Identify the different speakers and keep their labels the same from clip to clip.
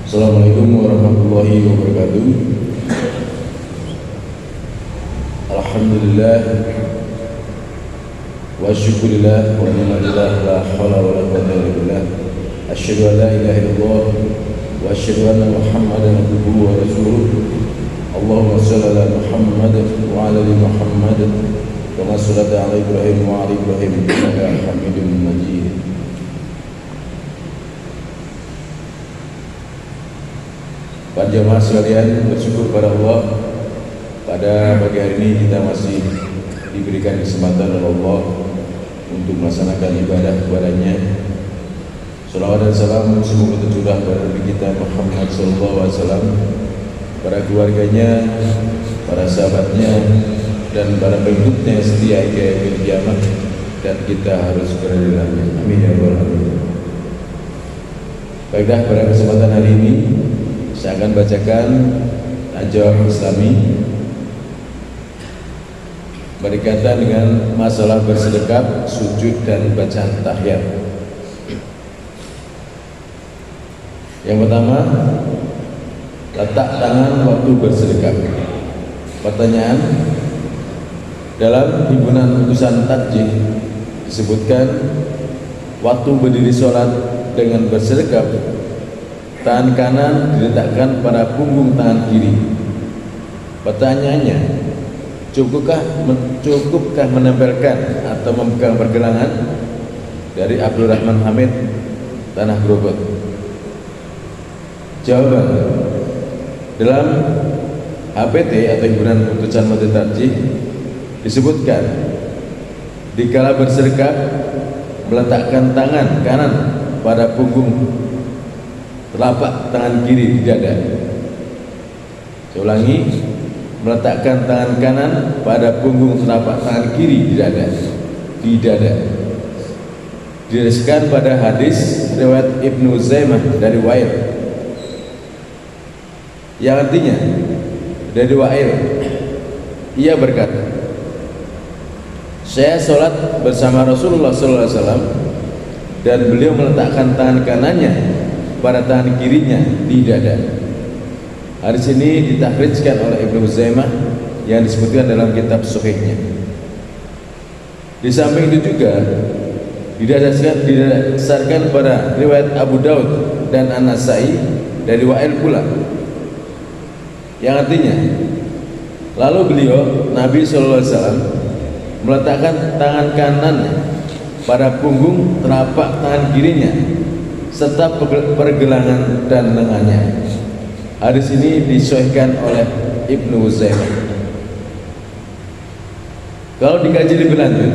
Speaker 1: Assalamualaikum warahmatullahi wabarakatuh. Alhamdulillah wa syukurillah wa ni'matillah la hawla wa la quwwata illa billah. Asyhadu an la ilaha illallah wa asyhadu anna Muhammadan abduhu wa rasuluh. Allahumma shalli ala Muhammad wa ala ali Muhammad kama shallaita ala Ibrahim wa ala Ibrahim innaka Hamidum Majid. Para jamaah sekalian, bersyukur pada Allah pada pagi hari ini kita masih diberikan kesempatan oleh Allah untuk melaksanakan ibadah kepadanya. Salawat dan salam semoga tercurah pada Nabi kita Muhammad SAW, para keluarganya, para sahabatnya, dan para pengikutnya setia hingga yaumil kiamat, dan kita harus berada di dalamnya. Amin ya rabbal alamin. Baiklah, pada kesempatan hari ini saya akan bacakan Jawab Islami berkaitan dengan masalah bersedekap, sujud, dan bacaan tahiyat. Yang pertama, letak tangan waktu bersedekap. Pertanyaan, dalam himpunan utusan Tajih disebutkan waktu berdiri sholat dengan bersedekap, tangan kanan diletakkan pada punggung tangan kiri. Pertanyaannya, cukupkah menempelkan atau memegang pergelangan? Dari Abdul Rahman Hamid, Tanah Grogot. Jawaban, dalam HPT atau himpunan putusan Majelis Tarjih disebutkan dikala bersedekap meletakkan tangan kanan pada punggung telapak tangan kiri di dada. Saya ulangi, meletakkan tangan kanan pada punggung telapak tangan kiri di dada. Didasarkan pada hadis riwayat Ibnu Zaimah dari Wa'il, yang artinya dari Wa'il, ia berkata, saya sholat bersama Rasulullah SAW dan beliau meletakkan tangan kanannya pada tangan kirinya di dada. Hadis ini ditakhrijkan oleh Ibnu Zaimah yang disebutkan dalam kitab Sahihnya. Di samping itu juga didasarkan pada riwayat Abu Daud dan An-Nasai dari Wa'il pula, yang artinya, lalu beliau Nabi SAW meletakkan tangan kanan pada punggung telapak tangan kirinya serta pergelangan dan lengannya. Hadis ini disahihkan oleh Ibnu Zaimah. Kalau dikaji lebih lanjut,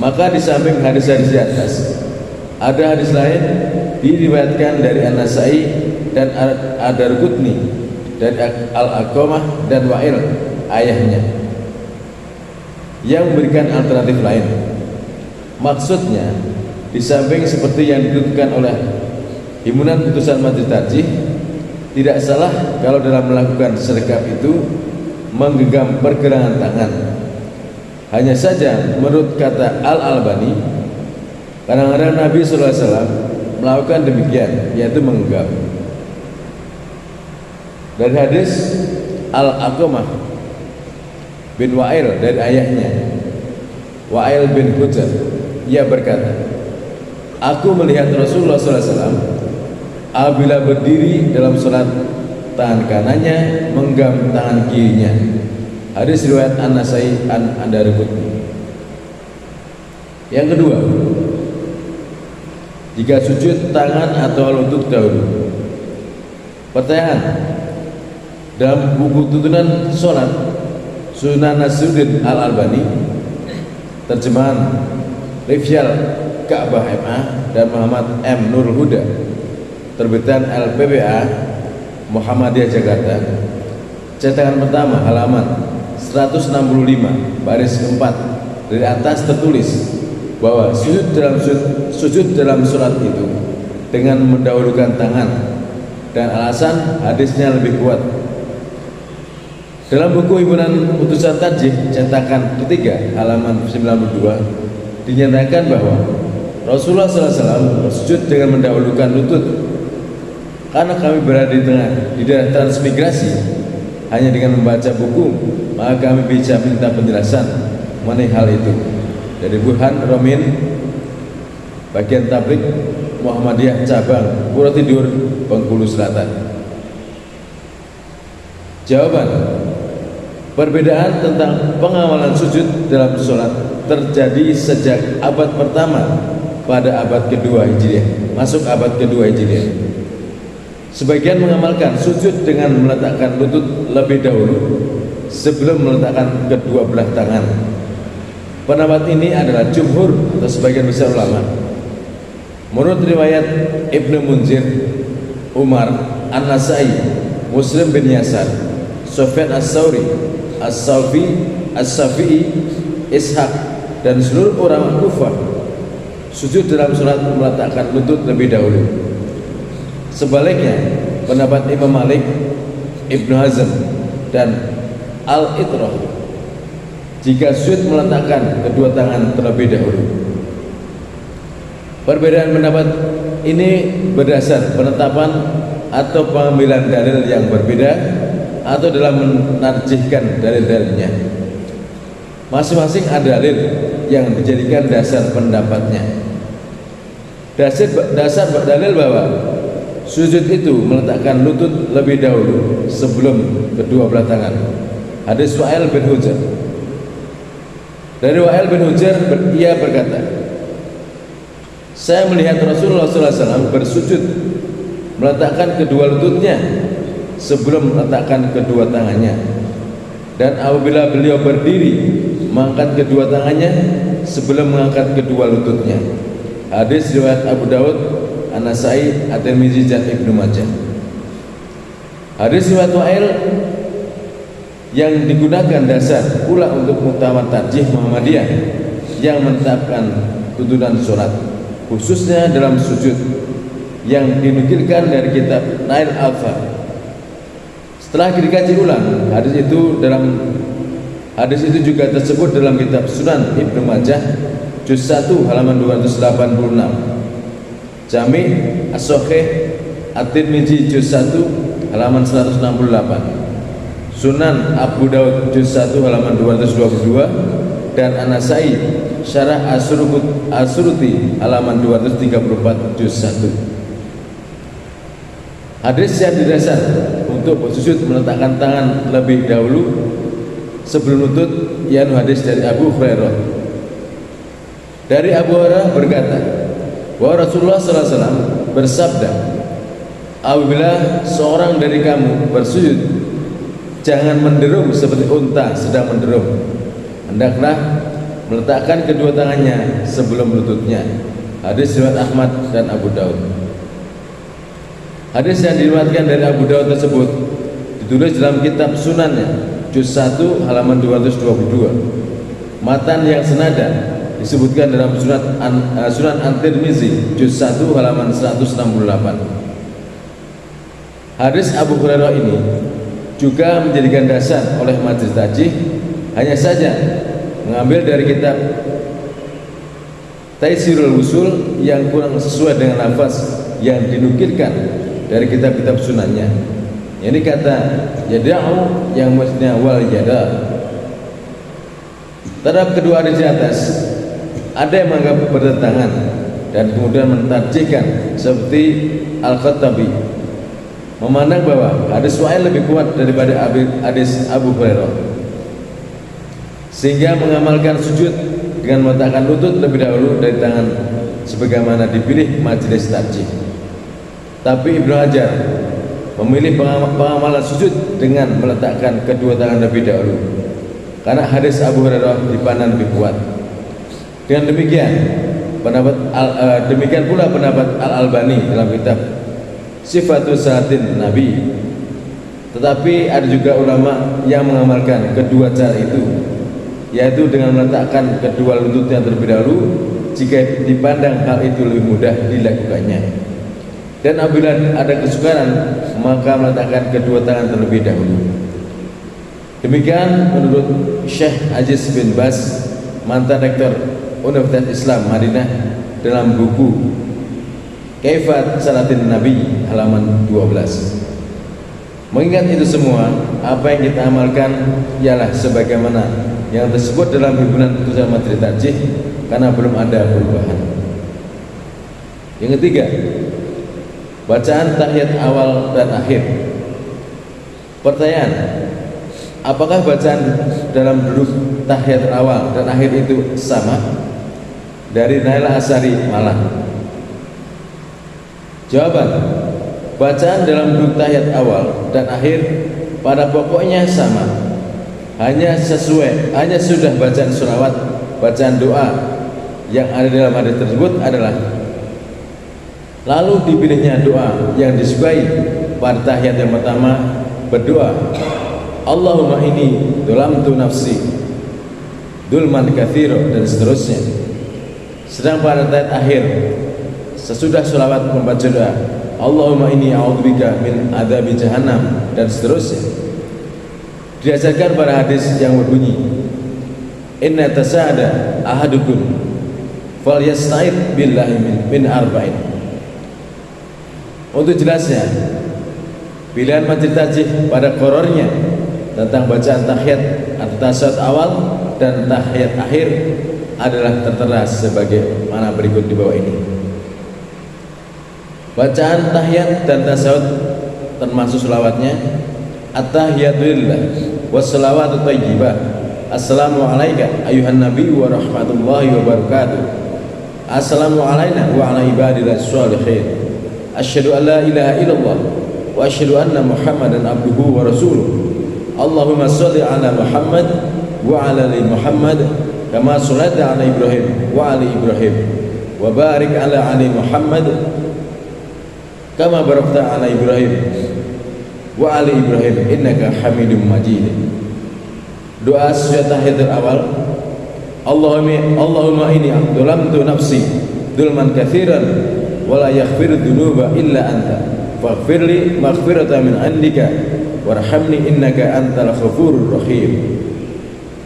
Speaker 1: maka di samping hadis-hadis di atas, ada hadis lain diriwayatkan dari An-Nasai dan Ad-Darqutni dari Al-Aqamah dan Wa'il ayahnya yang memberikan alternatif lain. Maksudnya, di samping seperti yang ditentukan oleh himpunan putusan Majelis Tarjih, tidak salah kalau dalam melakukan sedekap itu menggenggam pergelangan tangan. Hanya saja menurut kata Al-Albani, kadang-kadang Nabi SAW melakukan demikian, yaitu menggenggam. Dari hadis Al-Aqamah bin Wa'il dari ayahnya Wa'il bin Hujr, ia berkata, aku melihat Rasulullah SAW apabila berdiri dalam sholat, tangan kanannya menggenggam tangan kirinya. Hadis riwayat An-Nasai An-Darqutni. Yang kedua, jika sujud tangan atau lutut dahulu. Pertanyaan, dalam buku tuntunan sholat Sunan Nasruddin Al-Albani, terjemahan Rifyal Ka'bah MA dan Muhammad M. Nur Huda, terbitan LPBA Muhammadiyah Jakarta, cetakan pertama halaman 165 baris keempat, dari atas tertulis bahwa sujud dalam sholat itu dengan mendahulukan tangan, dan alasan hadisnya lebih kuat. Dalam buku himpunan putusan Tajih cetakan ketiga halaman 92 dinyatakan bahwa Rasulullah SAW bersujud dengan mendahulukan lutut Karena kami berada di daerah transmigrasi, hanya dengan membaca buku maka kami bisa minta penjelasan mengenai hal itu. Dari Burhan Romin, bagian tablik Muhammadiyah cabang Pura Tidur, Bengkulu Selatan. Jawaban: perbedaan tentang pengamalan sujud dalam sholat terjadi sejak abad pertama pada abad kedua Hijriah, masuk abad kedua Hijriah. Sebagian mengamalkan sujud dengan meletakkan lutut lebih dahulu sebelum meletakkan kedua belah tangan. Pendapat ini adalah jumhur atau sebagian besar ulama. Menurut riwayat Ibnu Munzir, Umar, An-Nasai, Muslim bin Yasar, Sufyan As-Sauri, As-Safi, As-Safi'i, Ishaq, dan seluruh ulama Kufah, sujud dalam sholat meletakkan lutut lebih dahulu. Sebaliknya, pendapat Imam Malik, Ibnu Hazm, dan Al-Itrah, jika sujud meletakkan kedua tangan terlebih dahulu. Perbedaan pendapat ini berdasar penetapan atau pengambilan dalil yang berbeda atau dalam menarjihkan dalil-dalilnya. Masing-masing ada dalil yang dijadikan dasar pendapatnya. Dasar dalil bahwa sujud itu meletakkan lutut lebih dahulu sebelum kedua belah tangan. Hadis Wa'il bin Hujr. Dari Wa'il bin Hujr, ia berkata, saya melihat Rasulullah SAW bersujud meletakkan kedua lututnya sebelum meletakkan kedua tangannya, dan apabila beliau berdiri mengangkat kedua tangannya sebelum mengangkat kedua lututnya. Hadis riwayat Abu Dawud, An-Nasai, At-Tirmizi, dan Ibnu Majah. Hadis riwayat Wa'il yang digunakan dasar pula untuk muktamar tarjih Muhammadiyah yang menetapkan tuntunan sholat, khususnya dalam sujud, yang dinukilkan dari kitab Nail Alfa. Setelah dikaji ulang, hadis itu juga tersebut dalam kitab Sunan Ibnu Majah juz 1 halaman 286, Jami' As-Sahih At-Tirmizi juz 1 halaman 168, Sunan Abu Daud juz 1 halaman 222, dan An-Nasai Syarah As-Suruti halaman 234 juz 1. Hadis yang didasar untuk bersujud meletakkan tangan lebih dahulu sebelum lutut, yaitu hadis dari Abu Hurairah. Dari Abu Hurairah berkata bahwa Rasulullah SAW bersabda, apabila seorang dari kamu bersujud, jangan menderum seperti unta sedang menderum, hendaklah meletakkan kedua tangannya sebelum lututnya. Hadis riwayat Ahmad dan Abu Daud. Hadis yang diriwayatkan dari Abu Daud tersebut ditulis dalam kitab Sunannya juz 1 halaman 222. Matan yang senada disebutkan dalam Sunan At-Tirmizi juz 1 halaman 168. Hadis Abu Hurairah ini juga menjadikan dasar oleh majelis tajih, hanya saja mengambil dari kitab Taisirul Usul yang kurang sesuai dengan lafaz yang dinukilkan dari kitab-kitab sunannya. Ini kata yada'u yang maksudnya wal yada. Terhadap kedua hadis di atas, ada yang menganggap bertentangan dan kemudian mentarjihkan, seperti Al-Khattabi memandang bahwa hadis Wa'il lebih kuat daripada hadis Abu Hurairah, sehingga mengamalkan sujud dengan meletakkan lutut lebih dahulu dari tangan sebagaimana dipilih majelis tarjih. Tapi Ibnu Hajar memilih pengamalan sujud dengan meletakkan kedua tangan lebih dahulu karena hadis Abu Hurairah dipandang lebih kuat. Dengan demikian pula pendapat Al-Albani dalam kitab Sifatul Salatin Nabi. Tetapi ada juga ulama yang mengamalkan kedua cara itu, yaitu dengan meletakkan kedua lututnya terlebih dahulu jika dipandang hal itu lebih mudah dilakukannya, dan apabila ada kesukaran maka meletakkan kedua tangan terlebih dahulu. Demikian menurut Syekh Aziz bin Baz, mantan rektor Universitas Islam Madinah, dalam buku Kaifat Salatin Nabi halaman 12. Mengingat itu semua, apa yang kita amalkan ialah sebagaimana yang tersebut dalam himpunan putusan majelis tarjih, karena belum ada perubahan. Yang ketiga, bacaan tahiyat awal dan akhir. Pertanyaan, apakah bacaan dalam duduk tahiyat awal dan akhir itu sama? Dari Naila Asari, Malang. Jawaban, bacaan dalam duduk tahiyat awal dan akhir pada pokoknya sama, hanya sudah bacaan sholawat, bacaan doa yang ada dalam hadis tersebut adalah lalu dipilihnya doa yang disukai. Pada tahiyat yang pertama berdoa, Allahumma inni dolamtu nafsi dulman katsira, dan seterusnya. Sedang pada tahiyat akhir sesudah sholawat membaca doa, Allahumma inni a'udzubika min adzabi jahannam, dan seterusnya. Diajarkan pada hadis yang berbunyi, inna tasa'ada ahadukum falyasta'id billahi min arba'in. Untuk jelasnya, pilihan majelis tarjih pada korornya tentang bacaan tahiyat atau tasawuf awal dan tahiyat akhir adalah tertera sebagai mana berikut di bawah ini. Bacaan tahiyat dan tasawuf termasuk selawatnya, at-tahiyatu lillah wassalawatu thayyibah, assalamu alayka ayuhan nabi wa rahmatullahi wa barakatuh, assalamu alayna wa ala ibadillahi sholihin, asyhadu an la ilaha illallah wa asyhadu anna muhammadan abduhu wa rasuluh, Allahumma sholli ala Muhammad wa ala ali Muhammad kama shallaita ala Ibrahim wa ali Ibrahim wa barik ala ali Muhammad kama barakta ala Ibrahim wa ali Ibrahim innaka Hamidum Majid. Doa sesudah tahiyat awal, Allahumma inni dolamtu nafsi dulman katsiran wa la yaghfiru dzunuba illa anta faghfirli maghfiratan min indika warhamni innaka antal ghafurur rahim.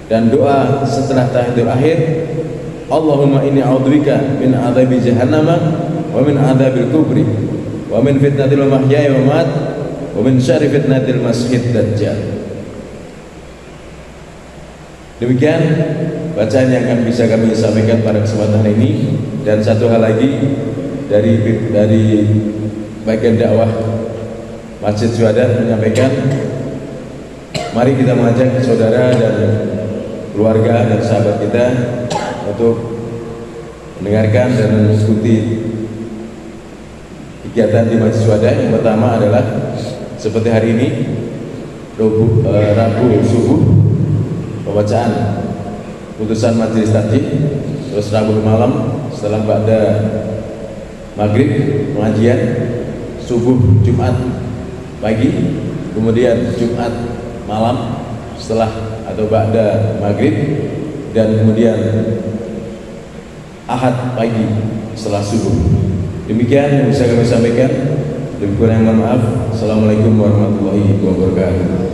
Speaker 1: Dan doa setelah tahiyat akhir, Allahumma inni a'udzubika min adzabi jahannam wa min adzabil kubri wa min fitnatil mahya'i wa mamat wa min syarri fitnatil masiihid dajjal. Demikian bacaan yang akan bisa kami sampaikan pada kesempatan ini. Dan satu hal lagi dari bagian dakwah Masjid Syuhada menyampaikan, mari kita mengajak saudara dan keluarga dan sahabat kita untuk mendengarkan dan mengikuti kegiatan di Masjid Syuhada. Yang pertama adalah seperti hari ini, Rabu subuh pembacaan putusan majelis tarjih, terus Rabu malam setelah pada maghrib pengajian, subuh Jumat pagi, kemudian Jumat malam setelah atau ba'da maghrib, dan kemudian Ahad pagi setelah subuh. Demikian yang bisa kami sampaikan. Lebih kurang mohon maaf. Assalamualaikum warahmatullahi wabarakatuh.